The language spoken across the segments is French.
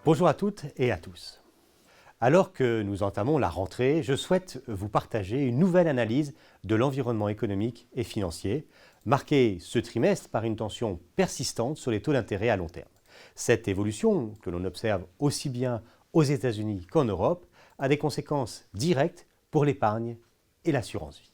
Bonjour à toutes et à tous. Alors que nous entamons la rentrée, je souhaite vous partager une nouvelle analyse de l'environnement économique et financier, marquée ce trimestre par une tension persistante sur les taux d'intérêt à long terme. Cette évolution, que l'on observe aussi bien aux États-Unis qu'en Europe, a des conséquences directes pour l'épargne et l'assurance vie.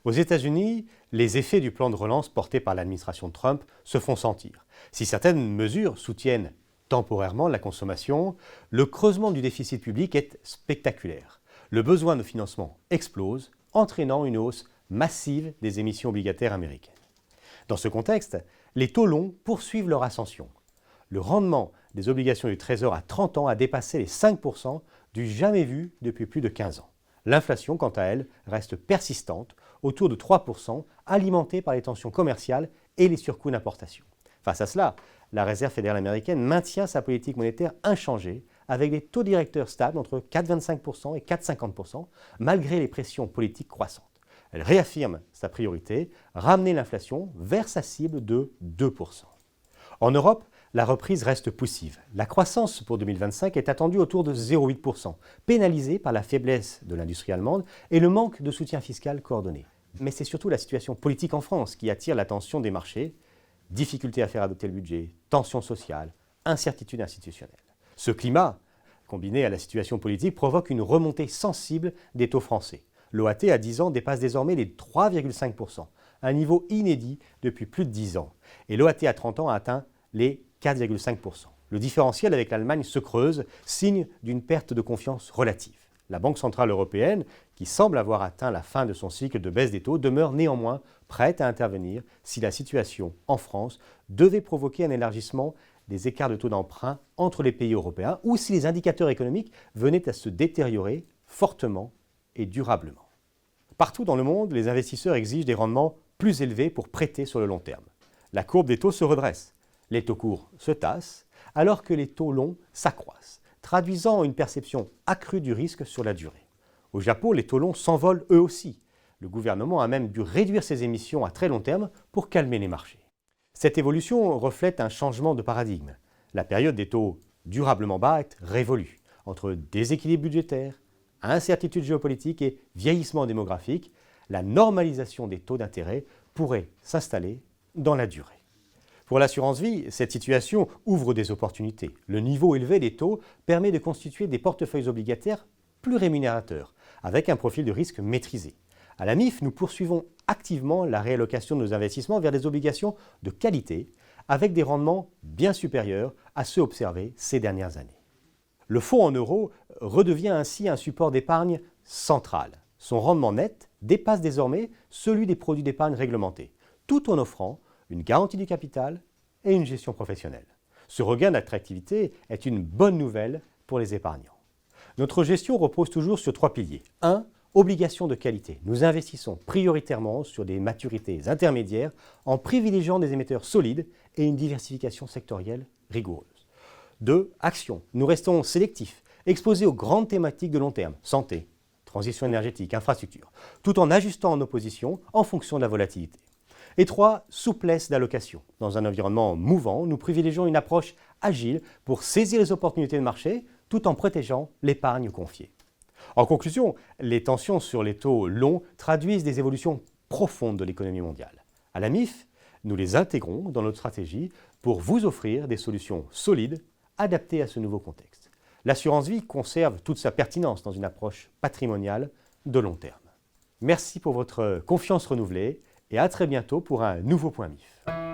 Aux États-Unis, les effets du plan de relance porté par l'administration Trump se font sentir. Si certaines mesures soutiennent temporairement la consommation, le creusement du déficit public est spectaculaire. Le besoin de financement explose, entraînant une hausse massive des émissions obligataires américaines. Dans ce contexte, les taux longs poursuivent leur ascension. Le rendement des obligations du Trésor à 30 ans a dépassé les 5% du jamais vu depuis plus de 15 ans. L'inflation, quant à elle, reste persistante, autour de 3%, alimentée par les tensions commerciales et les surcoûts d'importation. Face à cela, la Réserve fédérale américaine maintient sa politique monétaire inchangée, avec des taux directeurs stables entre 4,25% et 4,50%, malgré les pressions politiques croissantes. Elle réaffirme sa priorité, ramener l'inflation vers sa cible de 2%. En Europe, la reprise reste poussive. La croissance pour 2025 est attendue autour de 0,8%, pénalisée par la faiblesse de l'industrie allemande et le manque de soutien fiscal coordonné. Mais c'est surtout la situation politique en France qui attire l'attention des marchés. Difficulté à faire adopter le budget, tensions sociales, incertitude institutionnelle. Ce climat, combiné à la situation politique, provoque une remontée sensible des taux français. L'OAT à 10 ans dépasse désormais les 3,5%, un niveau inédit depuis plus de 10 ans. Et l'OAT à 30 ans a atteint les 4,5%. Le différentiel avec l'Allemagne se creuse, signe d'une perte de confiance relative. La Banque centrale européenne, qui semble avoir atteint la fin de son cycle de baisse des taux, demeure néanmoins prête à intervenir si la situation en France devait provoquer un élargissement des écarts de taux d'emprunt entre les pays européens ou si les indicateurs économiques venaient à se détériorer fortement et durablement. Partout dans le monde, les investisseurs exigent des rendements plus élevés pour prêter sur le long terme. La courbe des taux se redresse. Les taux courts se tassent, alors que les taux longs s'accroissent, traduisant une perception accrue du risque sur la durée. Au Japon, les taux longs s'envolent eux aussi. Le gouvernement a même dû réduire ses émissions à très long terme pour calmer les marchés. Cette évolution reflète un changement de paradigme. La période des taux durablement bas est révolue. Entre déséquilibre budgétaire, incertitude géopolitique et vieillissement démographique, la normalisation des taux d'intérêt pourrait s'installer dans la durée. Pour l'assurance vie, cette situation ouvre des opportunités. Le niveau élevé des taux permet de constituer des portefeuilles obligataires plus rémunérateurs, avec un profil de risque maîtrisé. À la MIF, nous poursuivons activement la réallocation de nos investissements vers des obligations de qualité, avec des rendements bien supérieurs à ceux observés ces dernières années. Le fonds en euros redevient ainsi un support d'épargne central. Son rendement net dépasse désormais celui des produits d'épargne réglementés, tout en offrant une garantie du capital et une gestion professionnelle. Ce regain d'attractivité est une bonne nouvelle pour les épargnants. Notre gestion repose toujours sur 3 piliers. 1. Obligations de qualité. Nous investissons prioritairement sur des maturités intermédiaires en privilégiant des émetteurs solides et une diversification sectorielle rigoureuse. 2. Actions. Nous restons sélectifs, exposés aux grandes thématiques de long terme, santé, transition énergétique, infrastructure, tout en ajustant nos positions en fonction de la volatilité. Et 3, souplesse d'allocation. Dans un environnement mouvant, nous privilégions une approche agile pour saisir les opportunités de marché tout en protégeant l'épargne confiée. En conclusion, les tensions sur les taux longs traduisent des évolutions profondes de l'économie mondiale. À la MIF, nous les intégrons dans notre stratégie pour vous offrir des solutions solides, adaptées à ce nouveau contexte. L'assurance vie conserve toute sa pertinence dans une approche patrimoniale de long terme. Merci pour votre confiance renouvelée et à très bientôt pour un nouveau Point MIF.